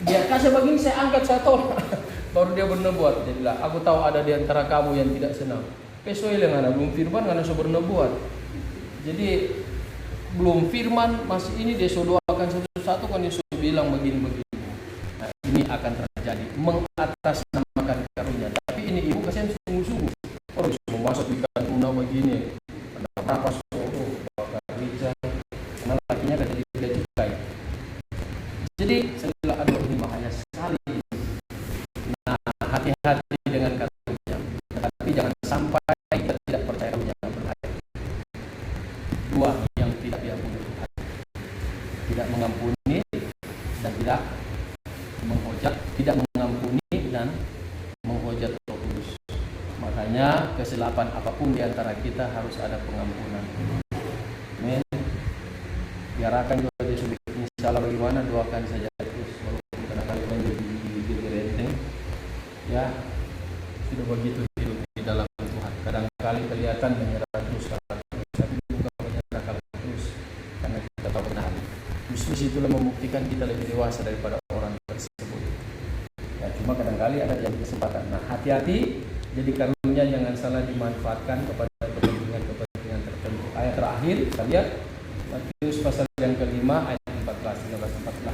dia kasih begini, saya angkat, saya tolak. Baru dia bernubuat. Dia bilang, aku tahu ada di antara kamu yang tidak senang. Pesoi lengan, belum firman karena sudah bernubuat. Jadi belum firman masih ini dia sudah doakan satu-satu kan dia sudah bilang begini-begini. Nah, ini akan terjadi mengatasnamakan karunia. Tapi ini ibu kasihan sungguh-sungguh. Oh, semua masuk ikan tuna begini. Ada apa suruh bakar rica. Karena lakinya kan jadi tidak cukai. Jadi saya bilang aduh ini bahaya sekali. Nah, hati-hati dengan karunia. Tapi jangan sampai kita tidak percaya karunia berbahaya. Dua yang tidak diampuni Tuhan, tidak mengampuni dan tidak menghujat, tidak mengampuni dan menghujat Roh Kudus. Makanya kesilapan apapun di antara kita harus ada pengampunan. Amin. Biarkan juga dia sudah insyaallah bagaimana doakan saja terus walaupun kadang-kadang menjadi renteng. Ya sudah begitu hidup di dalam Tuhan. Kadang-kali kelihatan menyerah terus. Justru itulah membuktikan kita lebih dewasa daripada orang tersebut. Ya, cuma kadang-kali ada jadi kesempatan. Nah, hati-hati. Jadi karunia jangan salah dimanfaatkan kepada kepentingan tertentu. Ayat terakhir kita lihat Matius pasal yang kelima ayat 13-14.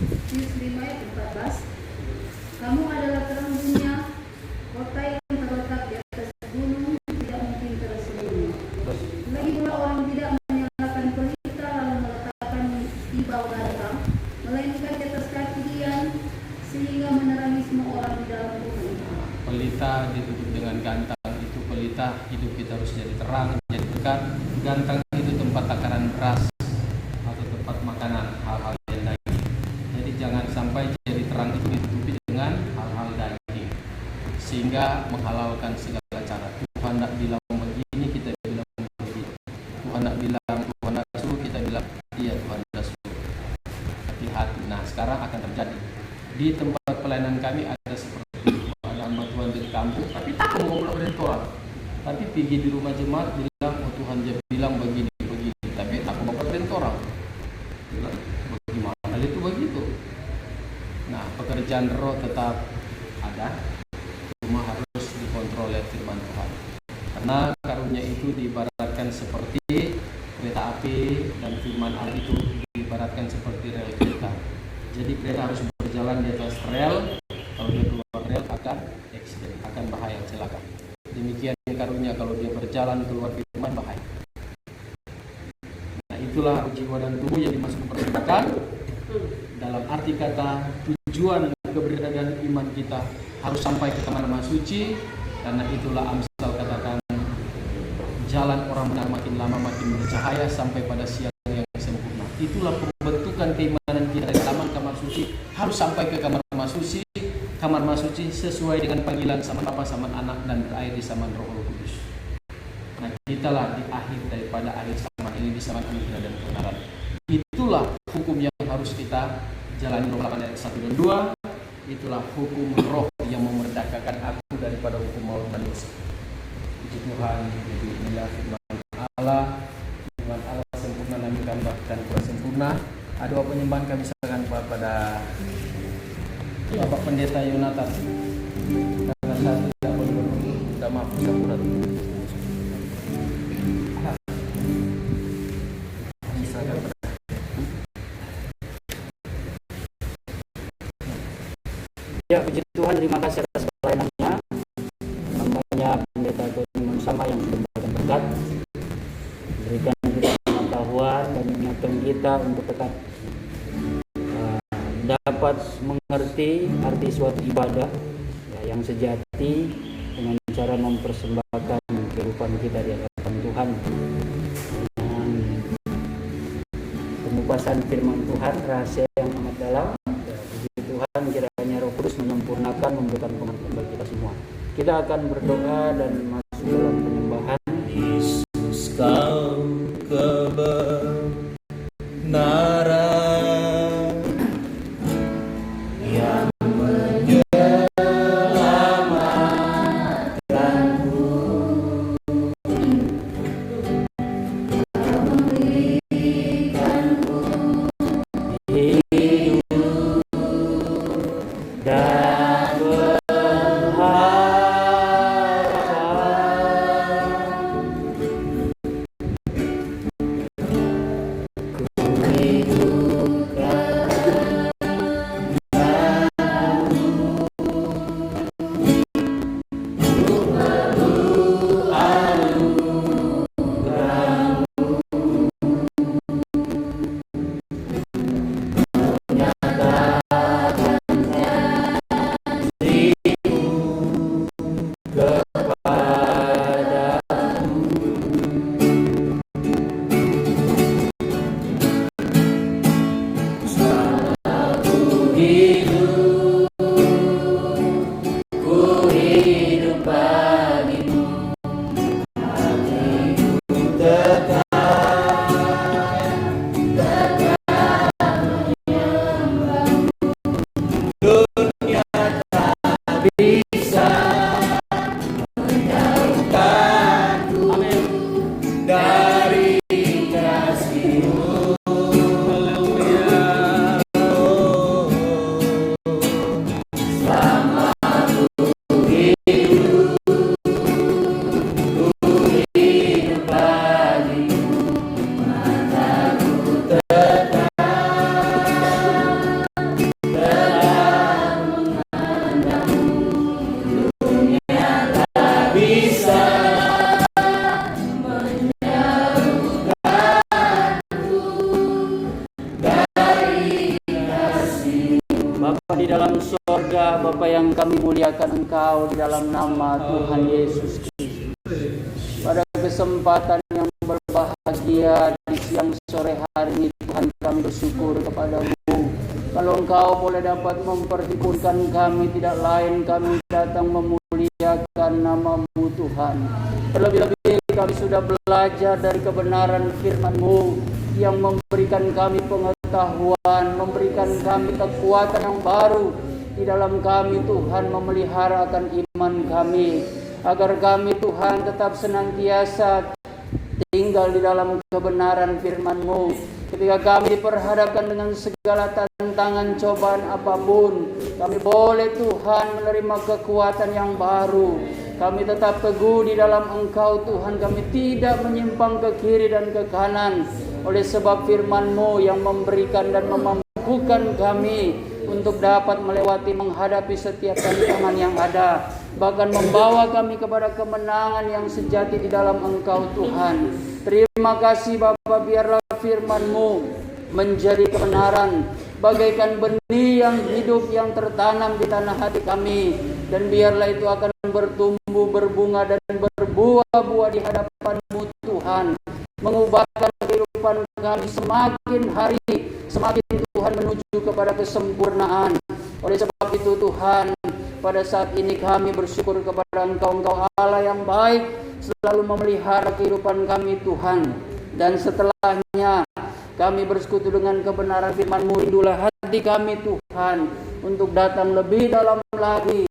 Matius 5 ayat 14. Kamu adalah terang dunia. Kota yang terletak di atas kita, hidup kita harus jadi terang, jadi dekat. Gantang itu tempat takaran beras atau tempat makanan, hal-hal yang daging. Jadi jangan sampai jadi terang itu ditutupi dengan hal-hal daging, sehingga menghalalkan segala cara. Tuhan tidak bilang begini, kita bilang begitu. Tuhan tidak bilang, Tuhan tidak suruh, kita bilang iya Tuhan tidak suruh. Hati-hati. Nah sekarang akan terjadi di tempat pelayanan kami ada seperti itu. Ada hamba Tuhan di kampung, tapi tak mau ngobrol dengan orang. Tapi pergi di rumah jemaat bilang, oh Tuhan dia bilang begini, tapi tak mau ngobrol dengan orang. Bilang, bagaimana hal itu begitu? Nah pekerjaan roh tetap ada, cuma harus dikontrol oleh firman Tuhan. Karena karunia itu diibaratkan seperti kereta api dan firman Allah itu diibaratkan seperti rel kereta. Jadi kereta harus berjalan di atas rel. Kalau dia keluar rel akan accident, akan bahaya, celaka. Demikian karunia kalau dia berjalan keluar firman, bahaya. Nah itulah jiwa dan tubuh yang dimaksud persembahkan. Dalam arti kata tujuan keberadaan iman kita harus sampai ke kamar suci. Karena itulah Amsal katakan jalan orang benar makin lama makin bercahaya sampai pada siang yang sempurna. Itulah pembentukan keimanan kita dari taman kamar suci harus sampai ke kamar suci. Kamar suci sesuai dengan panggilan sama Bapa, sama Anak, dan berakhir di zaman Roh Kudus. Nah, kitalah di akhir daripada akhir zaman ini di zaman anugerah dan kebenaran. Itulah hukum yang harus kita jalani. Roma 8 ayat 1 dan 2. Itulah hukum roh yang memerdekakan aku daripada hukum maut dan dosa. Puji Tuhan, jadi inilah firman Allah. Firman Allah sempurna dan menambahkan kuasa sempurna. Ada apa penyembahan kami serahkan kepada Bapak Pendeta Yonatan. Karena saya tidak boleh minta maaf sakurat. Ya, puji Tuhan, terima kasih atas pelayanannya. Namanya Pendeta Tony Sama yang sudah memberikan berkat, berikan kita pengetahuan dan mengingatkan kita untuk tetap dapat mengerti arti suatu ibadah ya, yang sejati dengan cara mempersembahkan kehidupan kita di hadapan Tuhan dengan pengupasan firman Tuhan, rahasia yang amat dalam. Puji Tuhan, kiranya Roh Kudus menyempurnakan, memberikan pengertian bagi kita semua. Kita akan berdoa dan masuk dalam penyembahan. Yesus, kau kebenaran yang menyelamatkanku. Kau memberikanku hidup dan Bapa di dalam sorga, Bapa yang kami muliakan Engkau di dalam nama Tuhan Yesus Kristus. kesempatan yang berbahagia di siang sore hari ini, Tuhan, kami bersyukur kepadamu. Kalau Engkau boleh dapat memperhiburkan kami, tidak lain kami datang memuliakan nama-Mu, Tuhan. Terlebih-lebih kami sudah belajar dari kebenaran firman-Mu yang memberikan kami pengetahuan, memberikan kami kekuatan yang baru di dalam kami, Tuhan, memelihara akan iman kami, agar kami, Tuhan, tetap senantiasa tinggal di dalam kebenaran firman-Mu. Ketika kami diperhadapkan dengan segala tantangan cobaan apapun, kami boleh, Tuhan, menerima kekuatan yang baru. Kami tetap teguh di dalam Engkau, Tuhan. Kami tidak menyimpang ke kiri dan ke kanan, oleh sebab firman-Mu yang memberikan dan memampukan kami untuk dapat melewati, menghadapi setiap tantangan yang ada, bahkan membawa kami kepada kemenangan yang sejati di dalam Engkau, Tuhan. Terima kasih Bapa, biarlah firman-Mu menjadi kebenaran, bagaikan benih yang hidup yang tertanam di tanah hati kami, dan biarlah itu akan bertumbuh, berbunga, dan berbuah-buah di hadapan-Mu, Tuhan, mengubahkan kehidupan kami semakin hari, semakin, Tuhan, menuju kepada kesempurnaan. Oleh sebab itu, Tuhan, pada saat ini kami bersyukur kepada Engkau Allah yang baik, selalu memelihara kehidupan kami, Tuhan. Dan setelahnya kami bersekutu dengan kebenaran firman-Mu, rindulah hati kami, Tuhan, untuk datang lebih dalam lagi,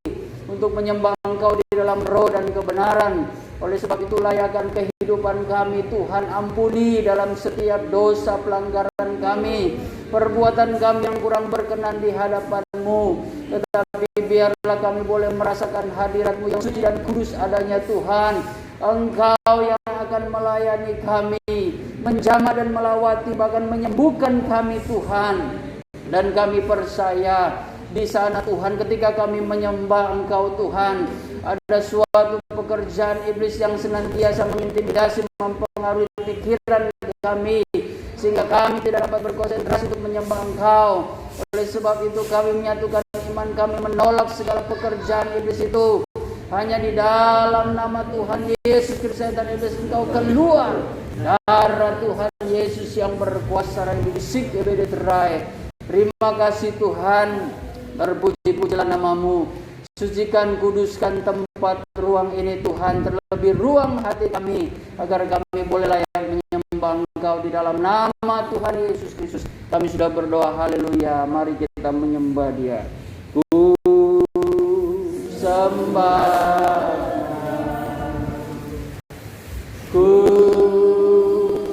untuk menyembah Engkau di dalam roh dan kebenaran. Oleh sebab itu, layakan kehidupan kami, Tuhan. Ampuni dalam setiap dosa pelanggaran kami, perbuatan kami yang kurang berkenan di hadapan-Mu. Tetapi biarlah kami boleh merasakan hadirat-Mu yang suci dan kudus adanya, Tuhan. Engkau yang akan melayani kami, menjamah dan melawati, bahkan menyembuhkan kami, Tuhan. Dan kami percaya di sana, Tuhan, ketika kami menyembah Engkau, Tuhan, ada suatu pekerjaan iblis yang senantiasa mengintimidasi, mempengaruhi pikiran kami, sehingga kami tidak dapat berkonsentrasi untuk menyembah Engkau. Oleh sebab itu kami menyatukan iman kami, menolak segala pekerjaan iblis itu. Hanya di dalam nama Tuhan Yesus Kristus, setan iblis Engkau keluar. Darah Tuhan Yesus yang berkuasa dan bisik terai. Terima kasih, Tuhan. Terpuji-pujilah nama-Mu. Sucikan, kuduskan tempat ruang ini, Tuhan, terlebih ruang hati kami, agar kami boleh layak menyembah Engkau di dalam nama Tuhan Yesus Kristus. Kami sudah berdoa, haleluya. Mari kita menyembah Dia. Ku sembah, ku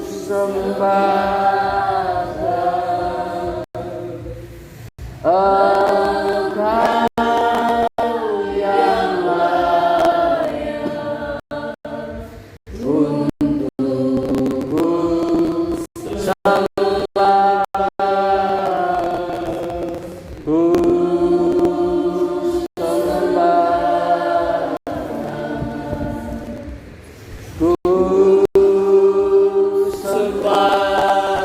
sembah Sembah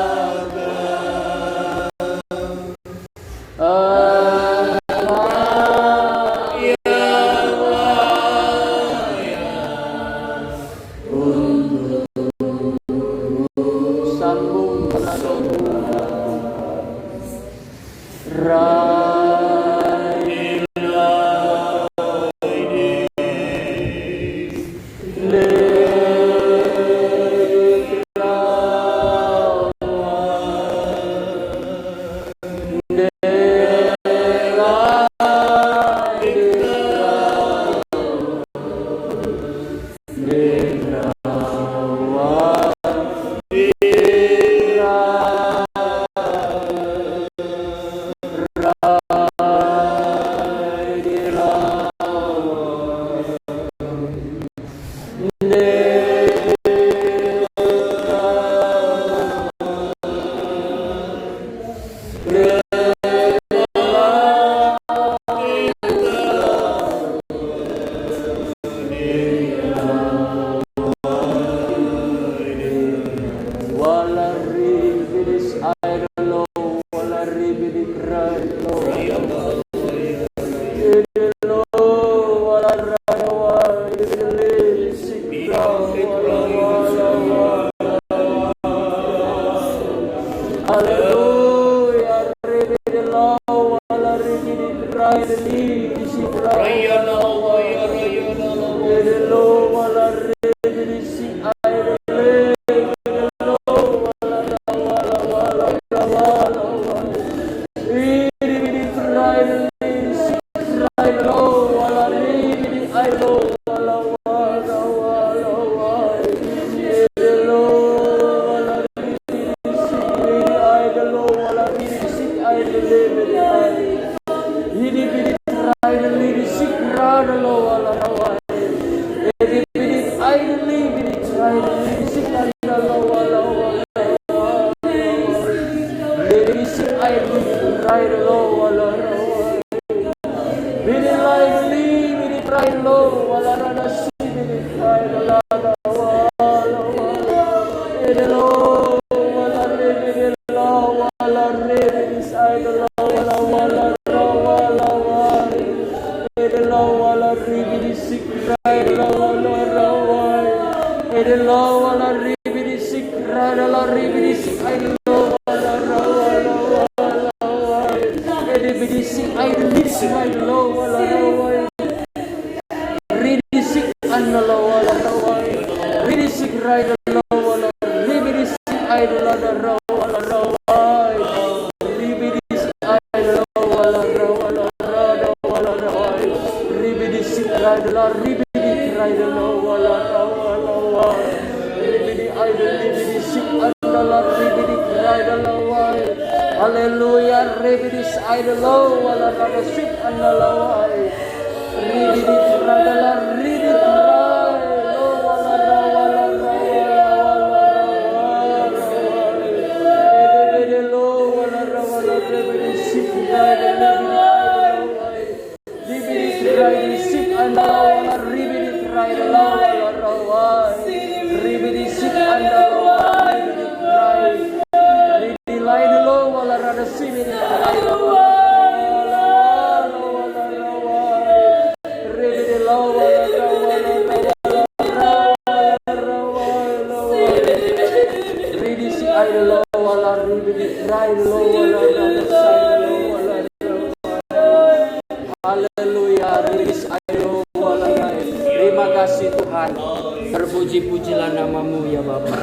Terpuji-pujilah nama-Mu ya Bapa.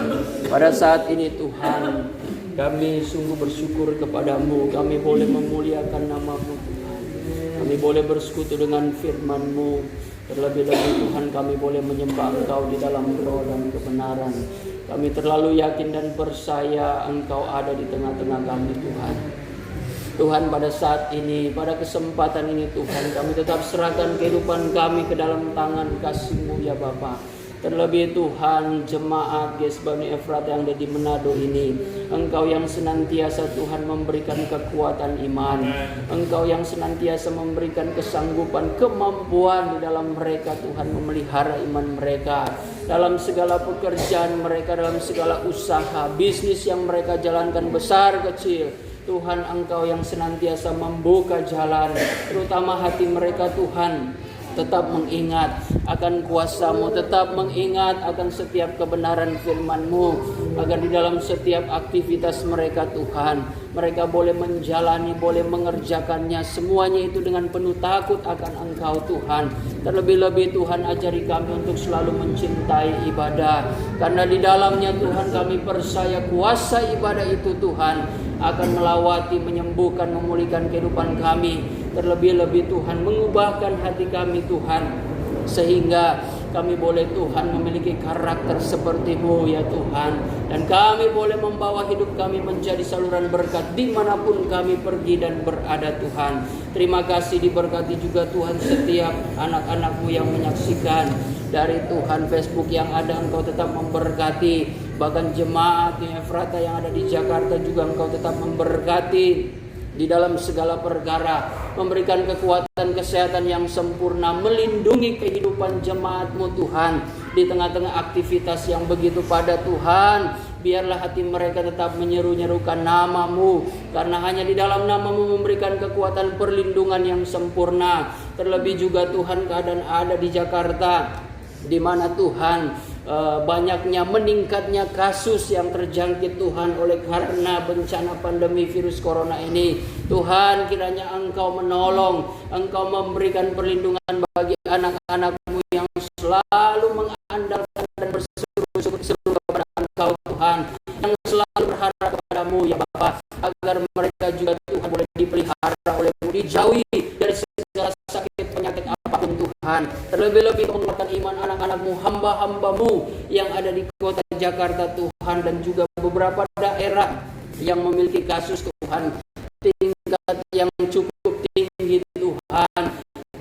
Pada saat ini Tuhan, kami sungguh bersyukur kepadamu. Kami boleh memuliakan nama-Mu Tuhan. Kami boleh bersekutu dengan firman-Mu. Terlebih-lebih Tuhan, kami boleh menyembah Engkau di dalam roh dan kebenaran. Kami terlalu yakin dan percaya Engkau ada di tengah-tengah kami Tuhan. Tuhan, pada saat ini, pada kesempatan ini Tuhan, kami tetap serahkan kehidupan kami ke dalam tangan kasih-Mu ya Bapa. Terlebih Tuhan, jemaat GES Bani Efrata yang ada di Manado ini, Engkau yang senantiasa Tuhan memberikan kekuatan iman, Engkau yang senantiasa memberikan kesanggupan, kemampuan di dalam mereka Tuhan memelihara iman mereka dalam segala pekerjaan mereka, dalam segala usaha, bisnis yang mereka jalankan besar kecil. Tuhan, Engkau yang senantiasa membuka jalan, terutama hati mereka Tuhan, tetap mengingat akan kuasa-Mu, tetap mengingat akan setiap kebenaran firman-Mu, agar di dalam setiap aktivitas mereka Tuhan, mereka boleh menjalani, boleh mengerjakannya, semuanya itu dengan penuh takut akan Engkau Tuhan. Terlebih-lebih Tuhan, ajari kami untuk selalu mencintai ibadah, karena di dalamnya Tuhan kami percaya kuasa ibadah itu Tuhan akan melawati, menyembuhkan, memulihkan kehidupan kami. Terlebih-lebih Tuhan mengubahkan hati kami Tuhan, sehingga kami boleh Tuhan memiliki karakter seperti-Mu ya Tuhan. Dan kami boleh membawa hidup kami menjadi saluran berkat dimanapun kami pergi dan berada Tuhan. Terima kasih, diberkati juga Tuhan setiap anak-anak-Mu yang menyaksikan dari Tuhan Facebook yang ada. Engkau tetap memberkati, bahkan jemaat di Efrata yang ada di Jakarta juga Engkau tetap memberkati di dalam segala perkara, memberikan kekuatan kesehatan yang sempurna, melindungi kehidupan jemaat-Mu Tuhan di tengah-tengah aktivitas yang begitu padat Tuhan. Biarlah hati mereka tetap menyeru-nyerukan nama-Mu, karena hanya di dalam nama-Mu memberikan kekuatan perlindungan yang sempurna. Terlebih juga Tuhan, keadaan ada di Jakarta, di mana Tuhan banyaknya meningkatnya kasus yang terjangkit Tuhan oleh karena bencana pandemi virus corona ini. Tuhan, kiranya Engkau menolong, Engkau memberikan perlindungan bagi anak-anak-Mu yang selalu mengandalkan dan berseru kepada Engkau Tuhan, yang selalu berharap kepada-Mu ya Bapa, agar mereka juga Tuhan boleh dipelihara oleh-Mu, dijauhi dari segala sakit penyakit apapun Tuhan. Terlebih-lebih menguatkan iman anak-anak-Mu, hamba-hamba-Mu yang ada di kota Jakarta Tuhan, dan juga beberapa daerah yang memiliki kasus Tuhan tingkat yang cukup tinggi Tuhan,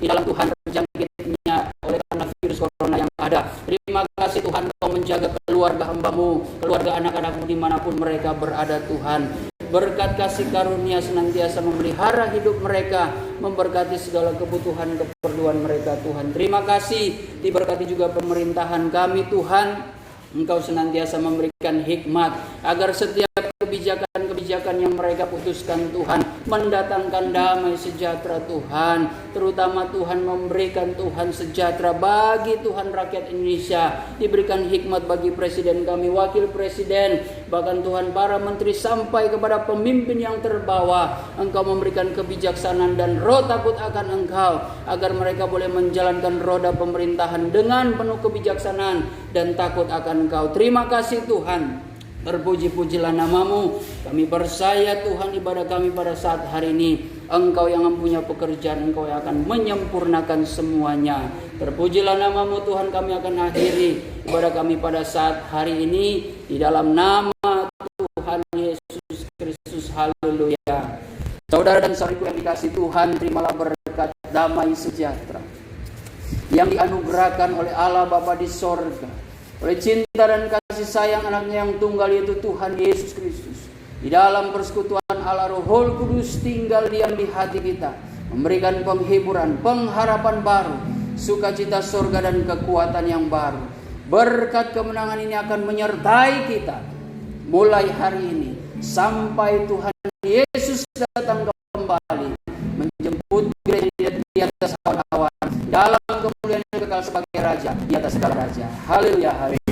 di dalam Tuhan terjangkitnya oleh karena virus corona yang ada. Terima kasih Tuhan, Engkau menjaga keluarga hamba-Mu, keluarga anak-anak-Mu dimanapun mereka berada Tuhan. Berkat kasih karunia senantiasa memelihara hidup mereka, memberkati segala kebutuhan keperluan mereka Tuhan. Terima kasih, diberkati juga pemerintahan kami Tuhan. Engkau senantiasa memberikan hikmat agar setiap kebijakan-kebijakan yang mereka putuskan Tuhan mendatangkan damai sejahtera Tuhan. Terutama Tuhan memberikan Tuhan sejahtera bagi Tuhan rakyat Indonesia. Diberikan hikmat bagi presiden kami, wakil presiden, bahkan Tuhan para menteri sampai kepada pemimpin yang terbawah. Engkau memberikan kebijaksanaan dan roh takut akan Engkau agar mereka boleh menjalankan roda pemerintahan dengan penuh kebijaksanaan dan takut akan Engkau. Terima kasih Tuhan. Terpuji-pujilah nama-Mu. Kami percaya Tuhan ibadah kami pada saat hari ini, Engkau yang mempunyai pekerjaan, Engkau yang akan menyempurnakan semuanya. Terpujilah nama-Mu Tuhan. Kami akan akhiri ibadah kami pada saat hari ini di dalam nama Tuhan Yesus Kristus. Haleluya. Saudara dan saudariku yang dikasihi Tuhan, terimalah berkat damai sejahtera yang dianugerahkan oleh Allah Bapa di sorga, oleh cinta dan kasih sayang anaknya yang tunggal yaitu Tuhan Yesus Kristus. Di dalam persekutuan Allah Roh Kudus tinggal diam di hati kita, memberikan penghiburan, pengharapan baru, sukacita surga dan kekuatan yang baru. Berkat kemenangan ini akan menyertai kita mulai hari ini sampai Tuhan Yesus datang kembali menjemput gereja di atas awan-awan dalam kemuliaan kekal sebagai raja di atas segala raja. Haleluya, haleluya.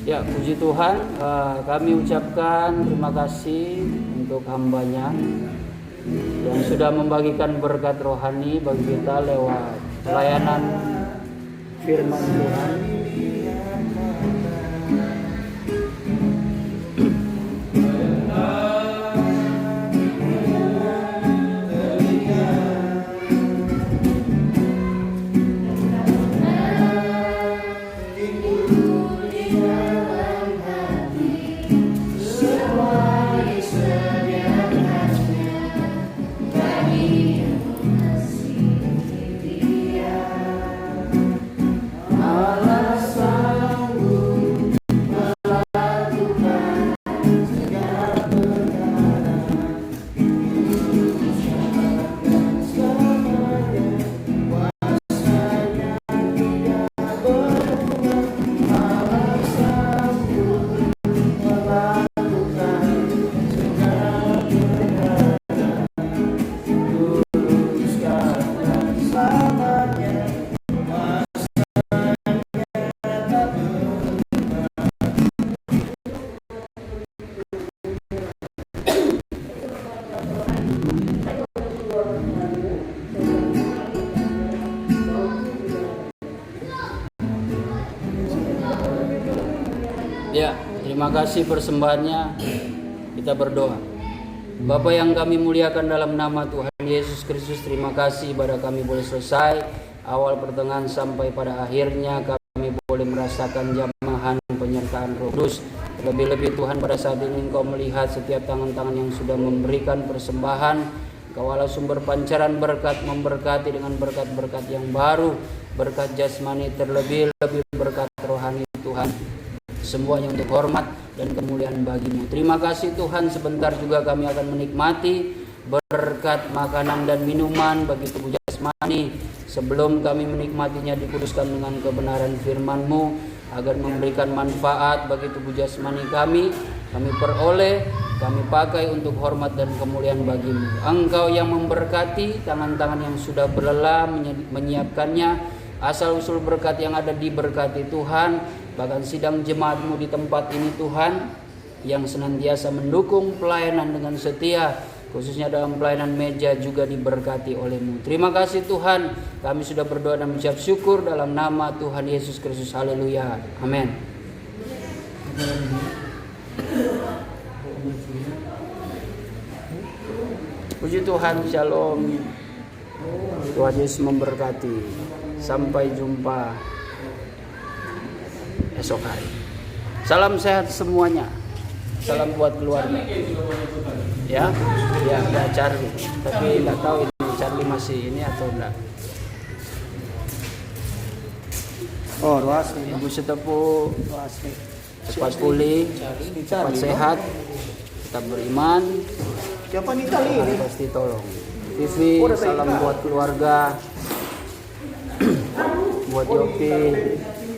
Ya, puji Tuhan, kami ucapkan terima kasih untuk hamba-Nya yang sudah membagikan berkat rohani bagi kita lewat pelayanan firman Tuhan. Ya, terima kasih persembahannya. Kita berdoa. Bapa yang kami muliakan dalam nama Tuhan Yesus Kristus, terima kasih ibadah kami boleh selesai, awal pertengahan sampai pada akhirnya kami boleh merasakan jamahan penyertaan Roh Kudus. Lebih-lebih Tuhan pada saat ini Engkau melihat setiap tangan-tangan yang sudah memberikan persembahan. Engkau Allah sumber pancaran berkat, memberkati dengan berkat-berkat yang baru, berkat jasmani terlebih-lebih berkat rohani Tuhan. Semuanya untuk hormat dan kemuliaan bagi-Mu. Terima kasih Tuhan, sebentar juga kami akan menikmati berkat makanan dan minuman bagi tubuh jasmani. Sebelum kami menikmatinya dikuduskan dengan kebenaran firman-Mu agar memberikan manfaat bagi tubuh jasmani kami peroleh, kami pakai untuk hormat dan kemuliaan bagi-Mu. Engkau yang memberkati tangan-tangan yang sudah berlelah menyiapkannya, asal usul berkat yang ada diberkati Tuhan. Bahkan sidang jemaat-Mu di tempat ini Tuhan, yang senantiasa mendukung pelayanan dengan setia, khususnya dalam pelayanan meja juga diberkati oleh-Mu. Terima kasih Tuhan, kami sudah berdoa dan mengucap syukur dalam nama Tuhan Yesus Kristus. Haleluya. Amin. Puji Tuhan, shalom. Tuhan Yesus memberkati. Sampai jumpa esok hari. Salam sehat semuanya. Salam buat keluarga. Ya, ada Charlie. Tapi nggak tahu ini Charlie masih ini atau enggak. Oh, ruas Ibu Setepu cepat pulih, cepat sehat, tetap beriman. Siapa nih kali Tuhan ini? pasti tolong. TV, salam buat keluarga, buat Yopi,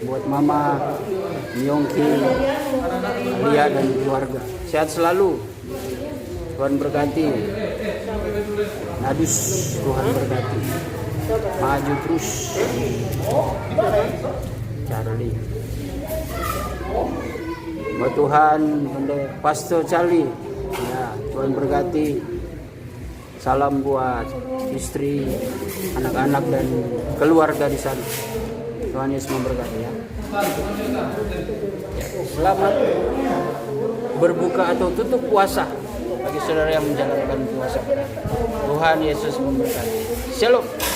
buat Mama, Yongki, Lia dan keluarga. Sehat selalu. Tuhan berkati. Nadus, Tuhan berkati. Maju terus. Charlie. Buat Tuhan, Pastor Charlie. Ya, Tuhan berkati. Salam buat istri, anak-anak dan keluarga di sana. Tuhan Yesus memberkati ya. Selamat berbuka atau tutup puasa bagi saudara yang menjalankan puasa. Tuhan Yesus memberkati. Shalom.